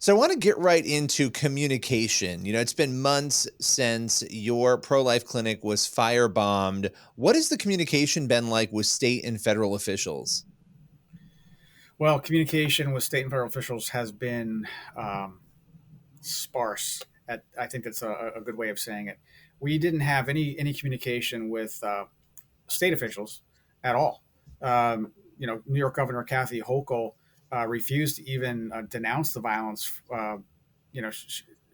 So I want to get right into communication. It's been months since your pro-life clinic was firebombed. What has the communication been like with state and federal officials? Well, communication with state and federal officials has been um, sparse. I think that's a good way of saying it. We didn't have any communication with state officials at all. New York Governor Kathy Hochul refused to even denounce the violence.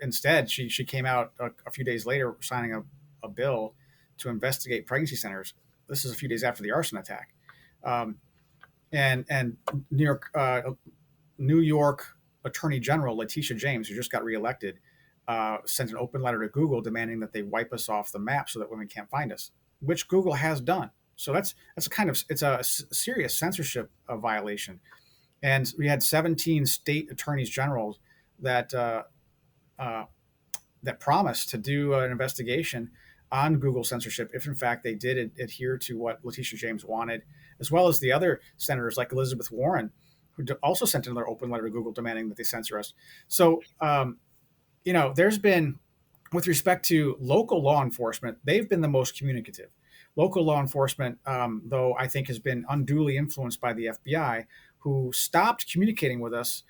Instead, she came out a few days later signing a bill to investigate pregnancy centers. This is a few days after the arson attack. Um, and New York Attorney General Letitia James, who just got reelected, sent an open letter to Google demanding that they wipe us off the map so that women can't find us, which Google has done. So that's a kind of it's a serious censorship violation. And we had 17 state attorneys generals that uh, that promised to do an investigation on Google censorship if, in fact, they did adhere to what Letitia James wanted, as well as the other senators like Elizabeth Warren, who also sent another open letter to Google demanding that they censor us. So, there's been, with respect to local law enforcement, they've been the most communicative. Local law enforcement, though, I think has been unduly influenced by the FBI, who stopped communicating with us,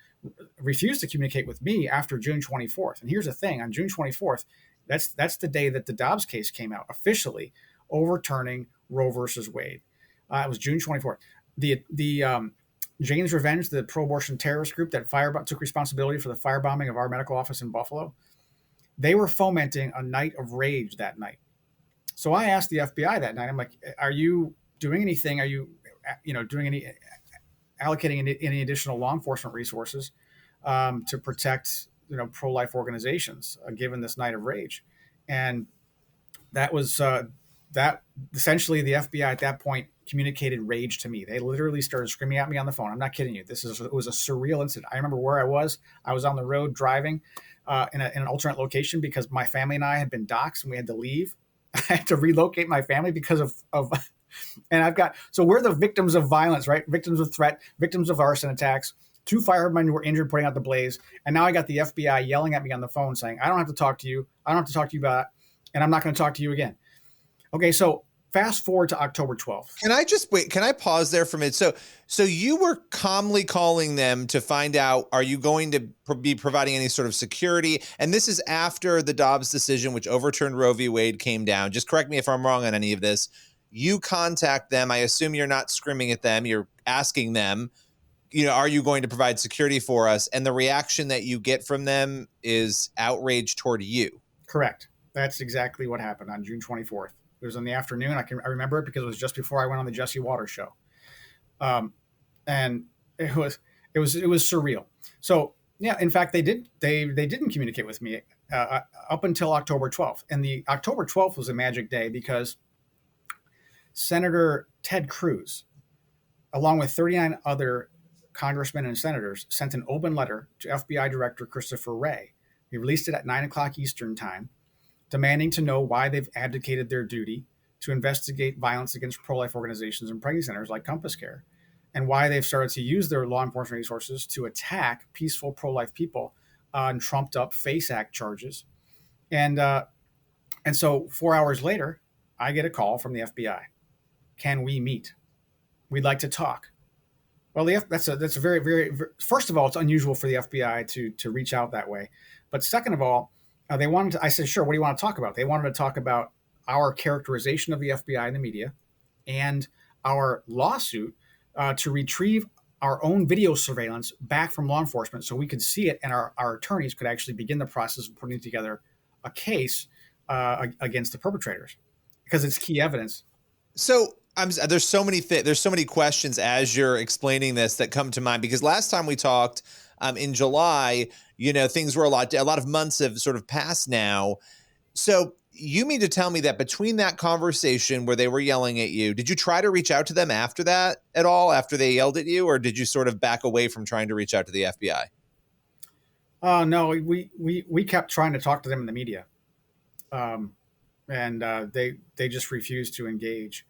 refused to communicate with me after June 24th. And here's the thing: on June 24th, that's the day that the Dobbs case came out officially, overturning Roe versus Wade. It was June 24th. The Jane's Revenge, the pro-abortion terrorist group that took responsibility for the firebombing of our medical office in Buffalo, they were fomenting a night of rage that night. So I asked the FBI that night, I'm like, are you doing anything? Are you, doing any, allocating any additional law enforcement resources to protect, pro-life organizations, given this night of rage? And that was that essentially the FBI at that point communicated rage to me. They literally started screaming at me on the phone. I'm not kidding you. It was a surreal incident. I remember where I was. I was on the road driving in an alternate location because my family and I had been doxxed and we had to leave. I had to relocate my family because of and so we're the victims of violence, right? Victims of threat, victims of arson attacks. 2 firemen were injured putting out the blaze. And now I got the FBI yelling at me on the phone saying, I don't have to talk to you. I don't have to talk to you about it. And I'm not going to talk to you again. Okay, so fast forward to October 12th. Can I just wait? Can I pause there for a minute? So you were calmly calling them to find out, are you going to be providing any sort of security? And this is after the Dobbs decision, which overturned Roe v. Wade, came down. Just correct me if I'm wrong on any of this. You contact them. I assume you're not screaming at them. You're asking them, are you going to provide security for us? And the reaction that you get from them is outrage toward you. Correct. That's exactly what happened on June 24th. It was in the afternoon. I remember it because it was just before I went on the Jesse Waters show, and it was surreal. So yeah, in fact, they didn't communicate with me up until October 12th, and the October 12th was a magic day because Senator Ted Cruz, along with 39 other congressmen and senators, sent an open letter to FBI Director Christopher Wray. He released it at 9 o'clock Eastern time, demanding to know why they've abdicated their duty to investigate violence against pro-life organizations and pregnancy centers like Compass Care, and why they've started to use their law enforcement resources to attack peaceful pro-life people on trumped-up FACE Act charges. And so 4 hours later, I get a call from the FBI. Can we meet? We'd like to talk. Well, that's a very, very, first of all, it's unusual for the FBI to reach out that way. But second of all, they wanted to, I said, sure, what do you want to talk about? They wanted to talk about our characterization of the FBI in the media and our lawsuit to retrieve our own video surveillance back from law enforcement so we could see it and our attorneys could actually begin the process of putting together a case against the perpetrators because it's key evidence. So there's so many questions as you're explaining this that come to mind, because last time we talked in July, things were a lot of months have sort of passed now. So you mean to tell me that between that conversation where they were yelling at you, did you try to reach out to them after that at all, after they yelled at you, or did you sort of back away from trying to reach out to the FBI? No, we kept trying to talk to them in the media, and they just refused to engage.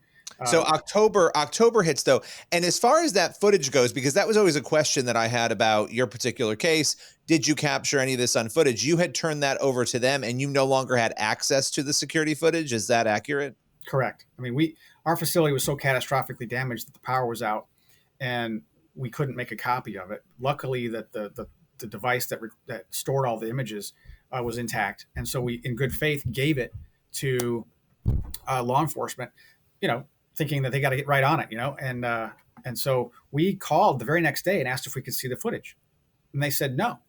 So October hits though. And as far as that footage goes, because that was always a question that I had about your particular case, did you capture any of this on footage? You had turned that over to them and you no longer had access to the security footage. Is that accurate? Correct. I mean, our facility was so catastrophically damaged that the power was out and we couldn't make a copy of it. Luckily that the device that stored all the images was intact. And so we, in good faith, gave it to law enforcement, thinking that they got to get right on it, and so we called the very next day and asked if we could see the footage, and they said no.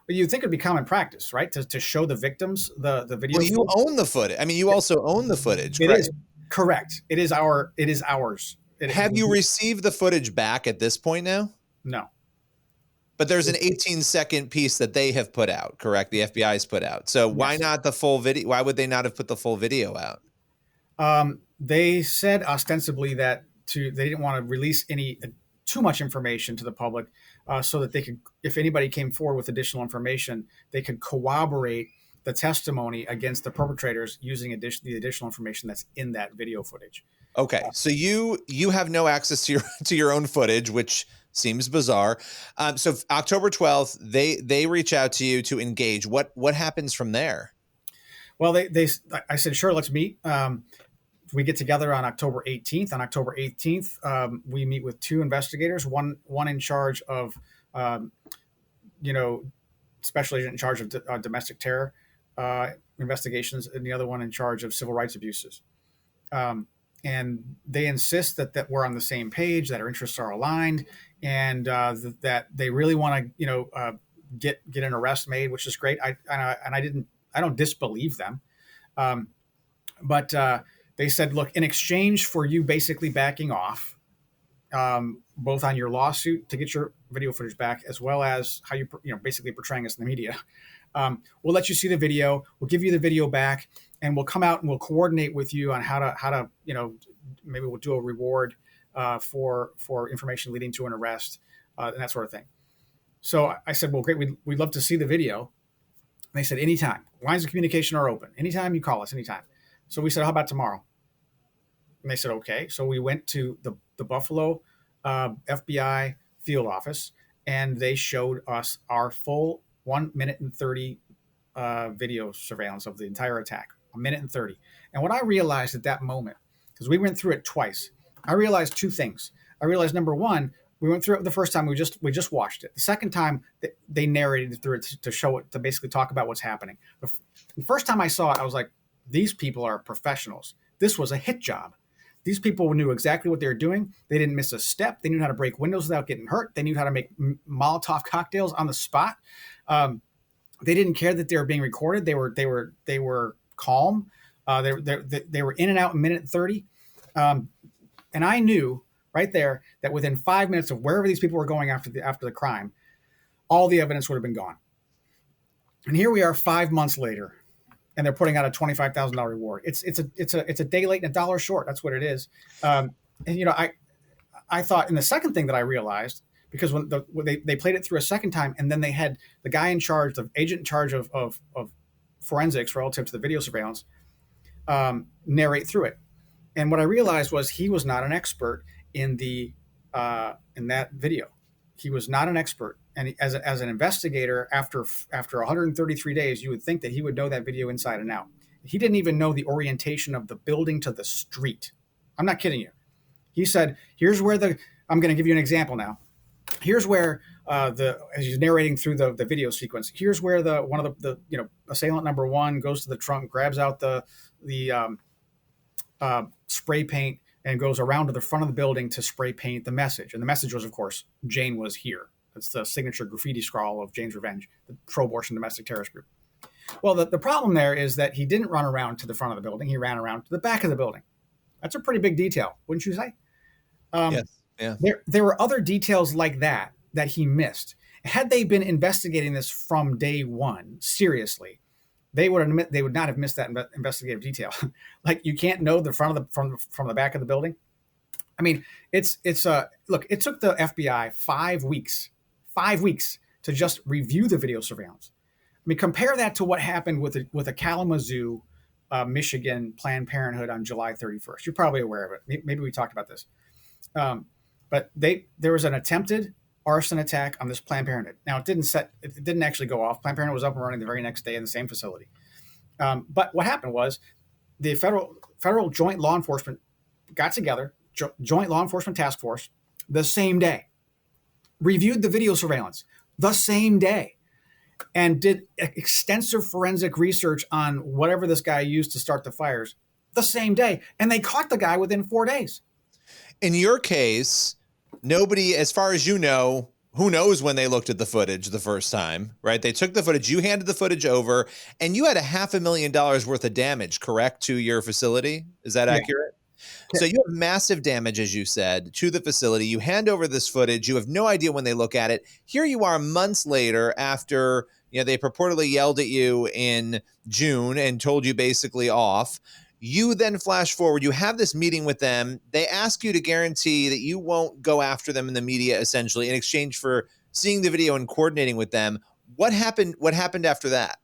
But you'd think it'd be common practice, right, to show the victims the video. Well, you own the footage. I mean, you also own the footage. It is correct. It is ours. Have you received the footage back at this point now? No. But there's an 18-second piece that they have put out, correct? The FBI's put out. So why not the full video? Why would they not have put the full video out? They said ostensibly that they didn't want to release too much information to the public, so that they could, if anybody came forward with additional information, they could corroborate the testimony against the perpetrators using the additional information that's in that video footage. Okay, so you have no access to your own footage, which seems bizarre. So October 12th, they reach out to you to engage. What happens from there? Well, I said, sure, let's meet. We get together on October 18th. On October 18th, we meet with two investigators, one in charge of, special agent in charge of domestic terror investigations, and the other one in charge of civil rights abuses. And they insist that we're on the same page, that our interests are aligned, and that they really want to, get an arrest made, which is great. I don't disbelieve them, but they said, look, in exchange for you basically backing off, both on your lawsuit to get your video footage back, as well as how you basically portraying us in the media, we'll let you see the video. We'll give you the video back, and we'll come out and we'll coordinate with you on how to maybe we'll do a reward for information leading to an arrest and that sort of thing. So I said, well, great. We'd love to see the video. And they said, anytime. Lines of communication are open. Anytime you call us, anytime. So we said, how about tomorrow? And they said, okay. So we went to the Buffalo FBI field office, and they showed us our full 1 minute and 30 video surveillance of the entire attack, 1 minute and 30. And what I realized at that moment, because we went through it twice, I realized two things. I realized, number one, we went through it the first time, we just watched it. The second time, they narrated through it to show it, to basically talk about what's happening. The first time I saw it, I was like, these people are professionals. This was a hit job. These people knew exactly what they were doing. They didn't miss a step. They knew how to break windows without getting hurt. They knew how to make Molotov cocktails on the spot. They didn't care that they were being recorded. They were calm. They were in and out in minute 30. And I knew right there that within 5 minutes of wherever these people were going after the crime, all the evidence would have been gone. And here we are 5 months later, and they're putting out a $25,000 reward. It's a day late and a dollar short. That's what it is. And I thought, and the second thing that I realized, because when they played it through a second time, and then they had the guy in charge, the agent in charge of forensics relative to the video surveillance, narrate through it. And what I realized was he was not an expert in that video. He was not an expert. And as an investigator, after 133 days, you would think that he would know that video inside and out. He didn't even know the orientation of the building to the street. I'm not kidding you. He said, here's where I'm going to give you an example now. Here's where as he's narrating through the video sequence, here's where one of the assailant number one goes to the trunk, grabs out the spray paint, and goes around to the front of the building to spray paint the message. And the message was, of course, Jane was here. That's the signature graffiti scrawl of Jane's Revenge, the pro-abortion domestic terrorist group. Well, the problem there is that he didn't run around to the front of the building. He ran around to the back of the building. That's a pretty big detail, wouldn't you say? Yes. Yeah. There were other details like that he missed. Had they been investigating this from day one, seriously, they would not have missed that investigative detail. Like, you can't know the front of from the back of the building. I mean, look, it took the FBI 5 weeks to just review the video surveillance. I mean, compare that to what happened with a Kalamazoo Michigan Planned Parenthood on July 31st. You're probably aware of it. Maybe we talked about this. But there was an attempted arson attack on this Planned Parenthood. Now it didn't actually go off. Planned Parenthood was up and running the very next day in the same facility. But what happened was the federal joint law enforcement got together, joint law enforcement task force, the same day, reviewed the video surveillance the same day, and did extensive forensic research on whatever this guy used to start the fires the same day. And they caught the guy within 4 days. In your case, nobody, as far as you know, who knows when they looked at the footage the first time, right? They took the footage, you handed the footage over, and you had $500,000 worth of damage, correct, to your facility? Is that accurate? So you have massive damage, as you said, to the facility. You hand over this footage. You have no idea when they look at it. Here you are months later after, they purportedly yelled at you in June and told you basically off. You then flash forward. You have this meeting with them. They ask you to guarantee that you won't go after them in the media, essentially, in exchange for seeing the video and coordinating with them. What happened? What happened after that?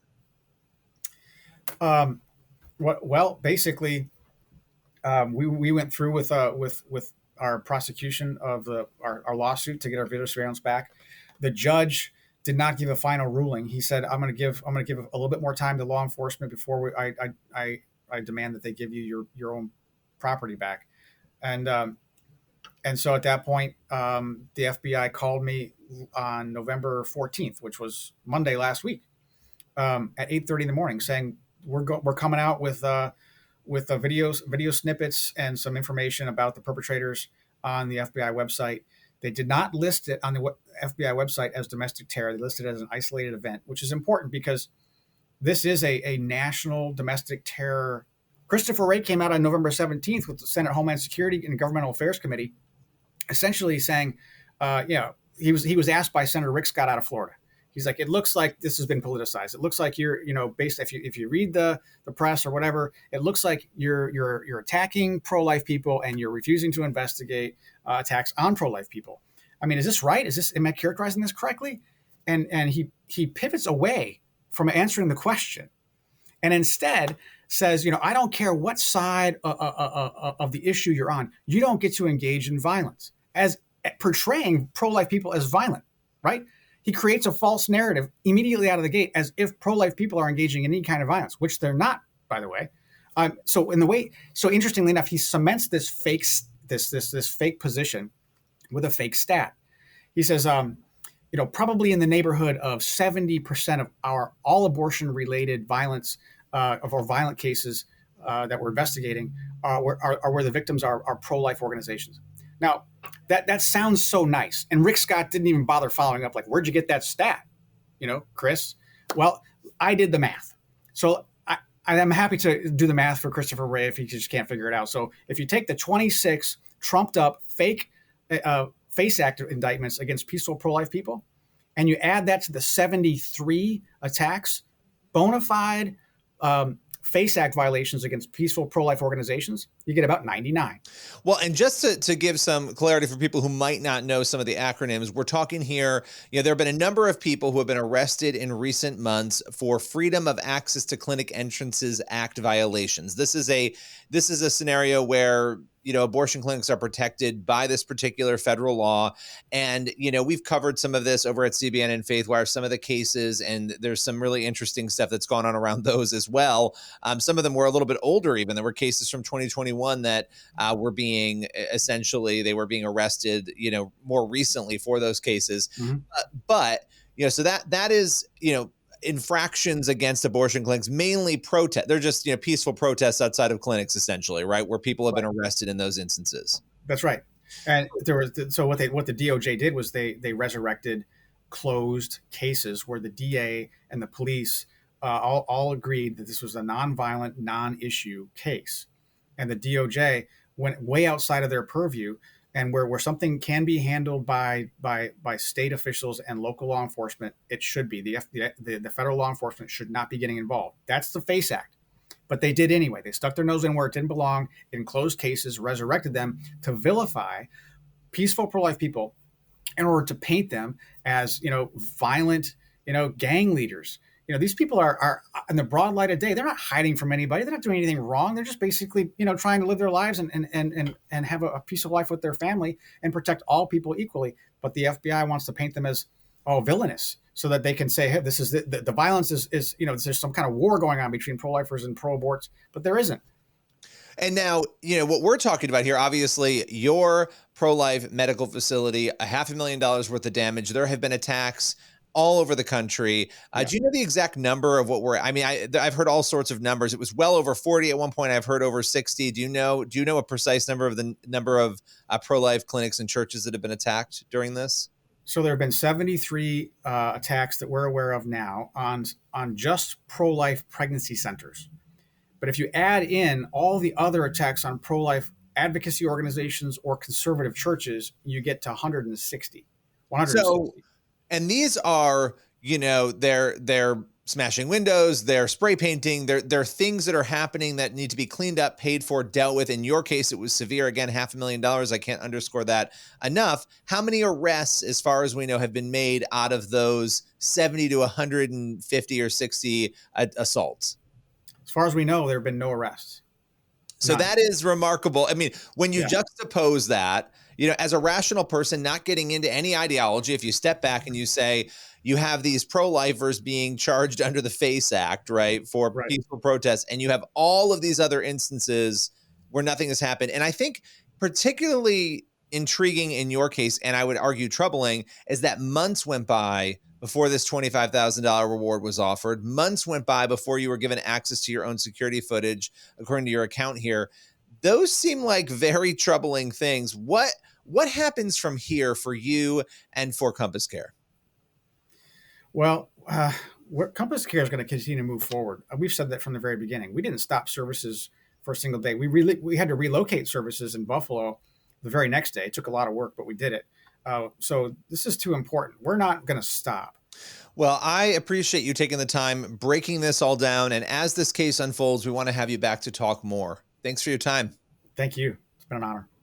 Well, basically, we went through with our prosecution of our lawsuit to get our video surveillance back. The judge did not give a final ruling. He said, "I'm going to give a little bit more time to law enforcement before I demand that they give you your own property back." And so at that point, the FBI called me on November 14th, which was Monday last week, at 8:30 in the morning, saying we're coming out with video snippets and some information about the perpetrators on the FBI website. They did not list it on the FBI website as domestic terror. They listed it as an isolated event, which is important because this is a national domestic terror. Christopher Wray came out on November 17th with the Senate Homeland Security and Governmental Affairs Committee, essentially saying, he was asked by Senator Rick Scott out of Florida. He's like, it looks like this has been politicized. It looks like you're, based if you read the press or whatever, it looks like you're attacking pro-life people and you're refusing to investigate attacks on pro-life people. I mean, is this right? Am I characterizing this correctly? And he pivots away from answering the question, and instead says, I don't care what side of the issue you're on, you don't get to engage in violence, as portraying pro-life people as violent, right? He creates a false narrative immediately out of the gate, as if pro-life people are engaging in any kind of violence, which they're not, by the way. So interestingly enough, he cements this fake position with a fake stat. He says, probably in the neighborhood of 70% of all abortion-related violence or violent cases that we're investigating are where the victims are pro-life organizations. Now, that sounds so nice. And Rick Scott didn't even bother following up, like, where'd you get that stat? Chris? Well, I did the math. So I'm happy to do the math for Christopher Wray if he just can't figure it out. So if you take the 26 trumped up fake FACE Act indictments against peaceful pro-life people, and you add that to the 73 attacks, bona fide FACE Act violations against peaceful pro-life organizations, you get about 99. Well, and just to give some clarity for people who might not know some of the acronyms, we're talking here, there have been a number of people who have been arrested in recent months for Freedom of Access to Clinic Entrances Act violations. This is a scenario where abortion clinics are protected by this particular federal law. And, we've covered some of this over at CBN and FaithWire, some of the cases, and there's some really interesting stuff that's gone on around those as well. Some of them were a little bit older even. There were cases from 2021 that were being arrested, more recently for those cases. Mm-hmm. But so that is, infractions against abortion clinics, mainly protest. They're just, peaceful protests outside of clinics, essentially, right? Where people have been arrested in those instances. That's right. And what the DOJ did was they resurrected closed cases where the DA and the police all agreed that this was a nonviolent, non-issue case. And the DOJ went way outside of their purview, and where something can be handled by state officials and local law enforcement, it should be. The federal law enforcement should not be getting involved. That's the FACE Act. But they did anyway. They stuck their nose in where it didn't belong, in closed cases, resurrected them to vilify peaceful pro-life people in order to paint them as, violent, gang leaders, These people are in the broad light of day. They're not hiding from anybody. They're not doing anything wrong. They're just basically, trying to live their lives and have a peaceful life with their family and protect all people equally. But the FBI wants to paint them as, villainous, so that they can say, hey, this is the violence is there's some kind of war going on between pro-lifers and pro-aborts, but there isn't. And now, what we're talking about here, obviously, your pro-life medical facility, $500,000 worth of damage. There have been attacks all over the country. Yeah. Do you know the exact number of I've heard all sorts of numbers. It was well over 40 at one point. I've heard over 60. Do you know a precise number of the number of pro-life clinics and churches that have been attacked during this? So there have been 73 attacks that we're aware of now on just pro-life pregnancy centers. But if you add in all the other attacks on pro-life advocacy organizations or conservative churches, you get to 160. 160. So, and these are, they're smashing windows, they're spray painting, they're things that are happening that need to be cleaned up, paid for, dealt with. In your case, it was severe. Again, $500,000. I can't underscore that enough. How many arrests, as far as we know, have been made out of those 70 to 150 or 60 assaults? As far as we know, there have been no arrests. So None. that is remarkable. I mean, when you juxtapose that, as a rational person, not getting into any ideology, if you step back and you say you have these pro-lifers being charged under the FACE Act, right, for peaceful protests, and you have all of these other instances where nothing has happened. And I think particularly intriguing in your case, and I would argue troubling, is that months went by before this $25,000 reward was offered. Months went by before you were given access to your own security footage, according to your account here. Those seem like very troubling things. What happens from here for you and for Compass Care? Well, Compass Care is going to continue to move forward. We've said that from the very beginning. We didn't stop services for a single day. We had to relocate services in Buffalo the very next day. It took a lot of work, but we did it. So this is too important. We're not going to stop. Well, I appreciate you taking the time, breaking this all down. And as this case unfolds, we want to have you back to talk more. Thanks for your time. Thank you. It's been an honor.